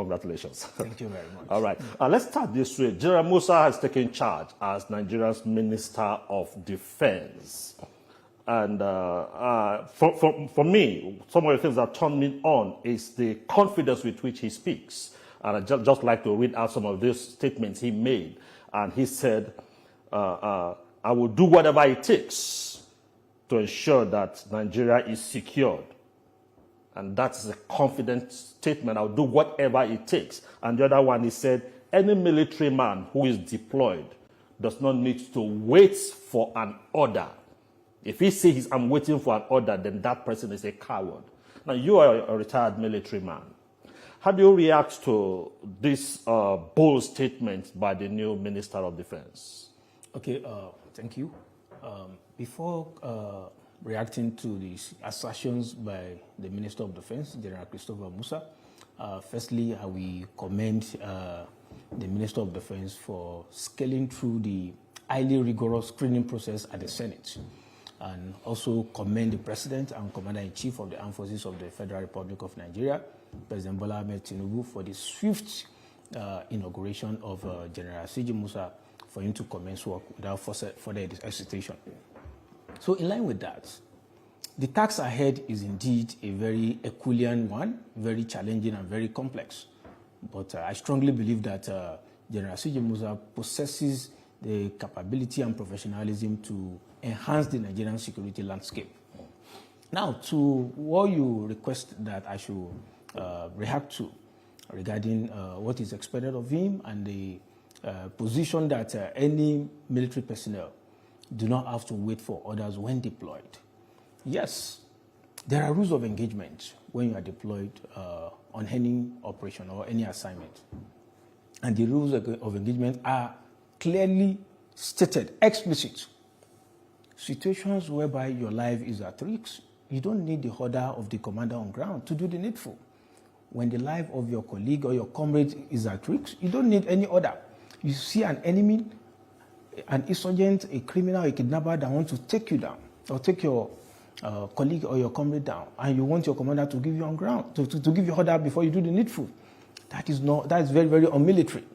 congratulations. Thank you very much. All right. Let's start this way. General Musa has taken charge as Nigeria's Minister of Defense. And for me, some of the things that turn me on is the confidence with which he speaks. And I'd just like to read out some of these statements he made. And he said, I will do whatever it takes to ensure that Nigeria is secured. And that's a confident statement. I'll do whatever it takes. And the other one, he said, any military man who is deployed does not need to wait for an order. If he says I'm waiting for an order, then that person is a coward. Now, you are a retired military man. How do you react to this bold statement by the new Minister of Defense? Okay, thank you. Before reacting to these assertions by the Minister of Defense, General Christopher Musa, firstly, I will commend the Minister of Defense for scaling through the highly rigorous screening process at the Senate, and also commend the President and Commander-in-Chief of the Armed Forces of the Federal Republic of Nigeria, President Bola Ahmed Tinubu, for the swift inauguration of General C.J. Musa for him to commence work without further hesitation. So in line with that, the task ahead is indeed a very Herculean one, very challenging and very complex. But I strongly believe that General C.J. Musa possesses the capability and professionalism to enhance the Nigerian security landscape. Now, to what you request that I should react to regarding what is expected of him and the position that any military personnel do not have to wait for orders when deployed. Yes, there are rules of engagement when you are deployed on any operation or any assignment. And the rules of engagement are clearly stated, explicit. Situations whereby your life is at risk, you don't need the order of the commander on ground to do the needful. When the life of your colleague or your comrade is at risk, you don't need any order. You see an enemy, an insurgent, a criminal, a kidnapper that wants to take you down or take your colleague or your comrade down, and you want your commander to give you on ground, to give you order before you do the needful. That is very, very unmilitary.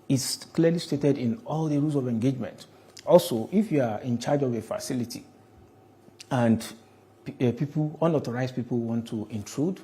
It's clearly stated in all the rules of engagement. Also, if you are in charge of a facility and unauthorized people want to intrude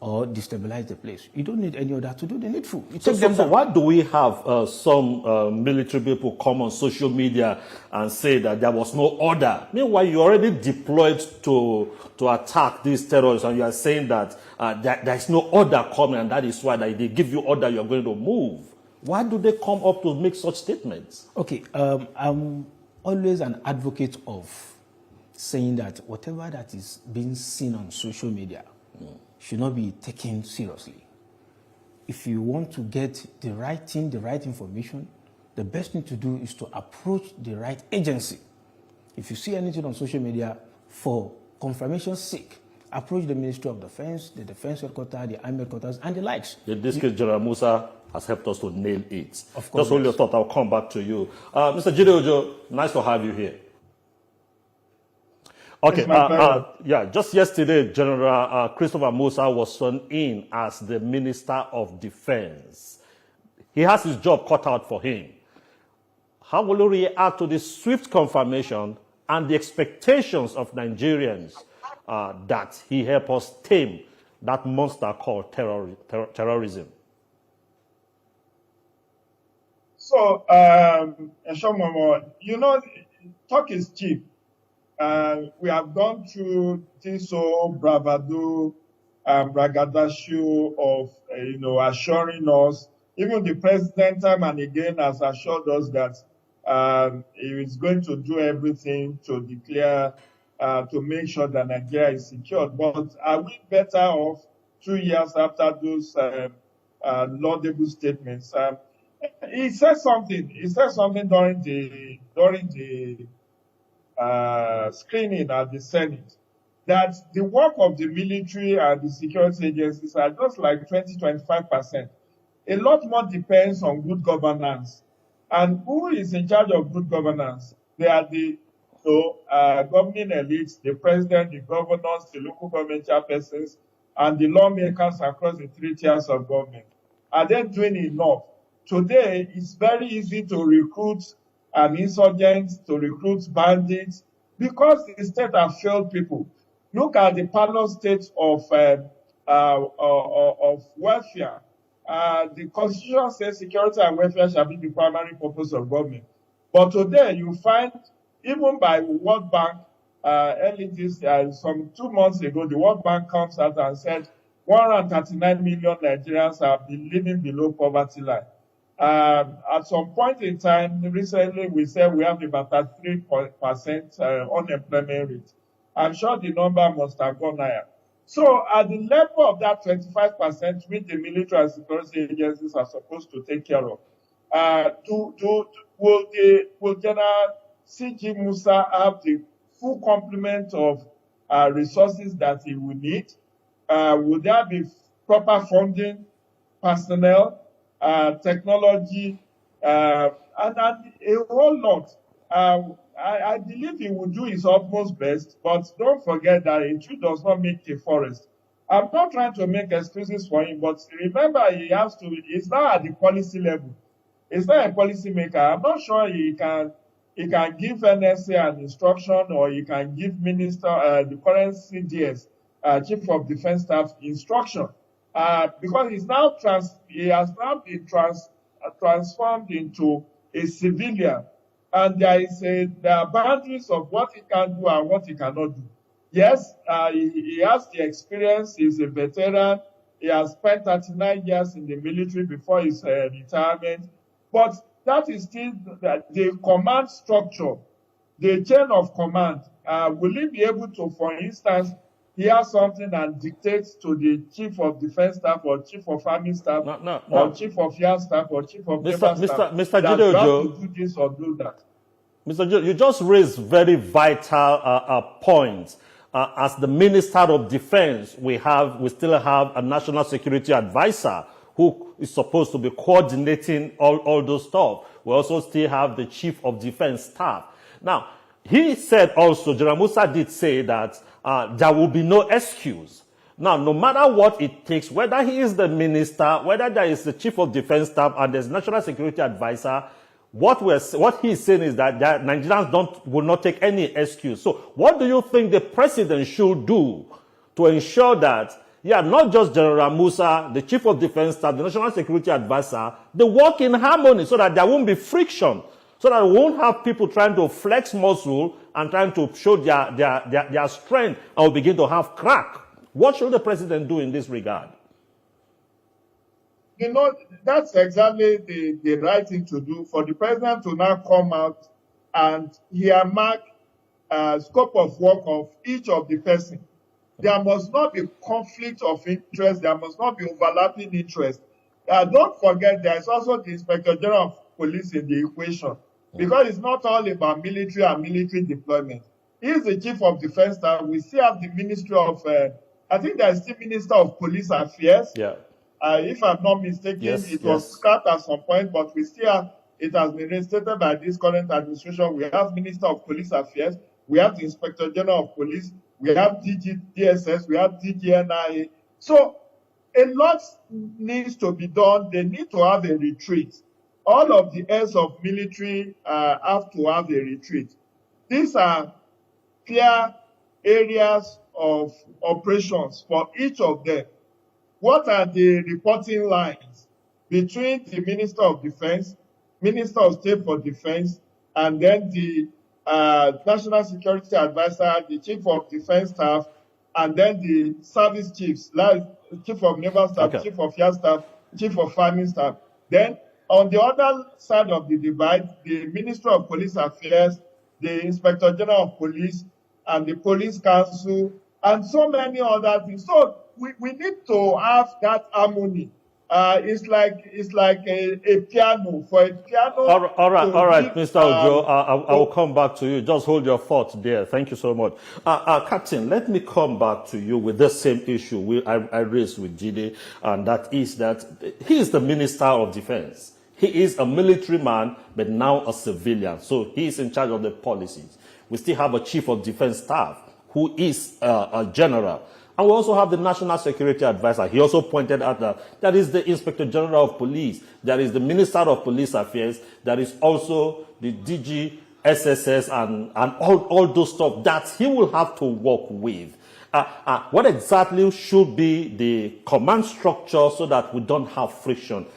or destabilize the place, you don't need any order to do the needful. So why do we have some military people come on social media and say that there was no order? Meanwhile, you already deployed to attack these terrorists, and you are saying that there is no order coming, and that is why they give you order, you're going to move. Why do they come up to make such statements? Okay, I'm always an advocate of saying that whatever that is being seen on social media should not be taken seriously. If you want to get the right thing, the right information, the best thing to do is to approach the right agency. If you see anything on social media, for confirmation's sake, approach the Ministry of Defense, the Defense Headquarters, the Army Headquarters, and the likes. In this case, General Musa has helped us to nail it. Of course. Just hold your thought, I'll come back to you. Mr. Gidado, nice to have you here. Okay, yeah, just yesterday, General Christopher Musa was sworn in as the Minister of Defense. He has his job cut out for him. How will you react to the swift confirmation and the expectations of Nigerians that he help us tame that monster called terrorism? So, Shomomo, you know, talk is cheap. We have gone through this whole bravado and braggadocio of, assuring us. Even the president time and again has assured us that he is going to do everything to declare, to make sure that Nigeria is secured. But are we better off 2 years after those laudable statements? He said something. He said something during the screening at the Senate, that the work of the military and the security agencies are just like 20-25%. A lot more depends on good governance. And who is in charge of good governance? They are the governing elites, the president, the governors, the local government chairpersons, and the lawmakers across the 3 tiers of government. Are they doing enough? Today, it's very easy to recruit insurgents, to recruit bandits, because the state has failed people. Look at the parallel states of welfare. The Constitution says security and welfare shall be the primary purpose of government. But today, you find, even by World Bank, some 2 months ago, the World Bank comes out and said 139 million Nigerians have been living below poverty line. At some point in time, recently, we said we have about 3% unemployment rate. I'm sure the number must have gone higher. So at the level of that 25%, which the military and security agencies are supposed to take care of, will General C.G. Musa have the full complement of resources that he will need? Would there be proper funding, personnel, technology, and a whole lot? I believe he will do his utmost best, but don't forget that a tree does not make a forest. I'm not trying to make excuses for him, but remember, he's now at the policy level. He's not a policy maker. I'm not sure he can give NSA an instruction, or he can give the current CDS, Chief of Defense Staff, instruction, because he has now been transformed into a civilian, and there are boundaries of what he can do and what he cannot do. Yes, he has the experience. He's a veteran. He has spent 39 years in the military before his retirement, but that is still the command structure, the chain of command. Will he be able to, for instance, hear something and dictate to the Chief of Defense Staff, or Chief of Army Staff, or Chief of Air Staff, or Chief of Naval Staff, Mr. Gidado, to do this or do that? Mr. Gidado, you just raised very vital points. As the Minister of Defense, we still have a National Security Advisor who is supposed to be coordinating all those stuff. We also still have the Chief of Defense Staff. Now, he said also, General Musa did say that there will be no excuse. Now, no matter what it takes, whether he is the minister, whether there is the Chief of Defense Staff and there's National Security Advisor, what he's saying is that Nigerians will not take any excuse. So what do you think the president should do to ensure that, not just General Musa, the Chief of Defense Staff, the National Security Advisor, they work in harmony so that there won't be friction, so that we won't have people trying to flex muscle and trying to show their strength, and will begin to have crack? What should the president do in this regard? That's exactly the right thing to do, for the president to now come out and earmark scope of work of each of the person. There must not be conflict of interest. There must not be overlapping interest. Don't forget, there is also the Inspector General of Police in the equation, because it's not all about military and military deployment. He is the Chief of Defense Staff. We still have the Ministry of, I think there is still Minister of Police Affairs. Yeah. If I'm not mistaken, it was scrapped at some point, but we still have, it has been reinstated by this current administration. We have Minister of Police Affairs, we have the Inspector General of Police, we have DSS, we have DGNIA. So a lot needs to be done. They need to have a retreat. All of the heads of military have to have a retreat. These are clear areas of operations for each of them. What are the reporting lines between the Minister of Defense, Minister of State for Defense, and then the National Security Advisor, the Chief of Defense Staff, and then the service chiefs, like Chief of Naval Staff, Chief of Air Staff, Chief of Army Staff. Then on the other side of the divide, the Ministry of Police Affairs, the Inspector General of Police, and the Police Council, and so many other things. So we need to have that harmony. It's like a piano. For a piano. All right, Mr. Ojo, I will come back to you. Just hold your thought there. Thank you so much. Captain, let me come back to you with the same issue I raised with Jide, and that is that he is the Minister of Defense. He is a military man, but now a civilian. So he is in charge of the policies. We still have a Chief of Defense Staff who is a general. And we also have the National Security Advisor. He also pointed out that there is the Inspector General of Police, there is the Minister of Police Affairs, there is also the DG, SSS, and all those stuff that he will have to work with. What exactly should be the command structure so that we don't have friction?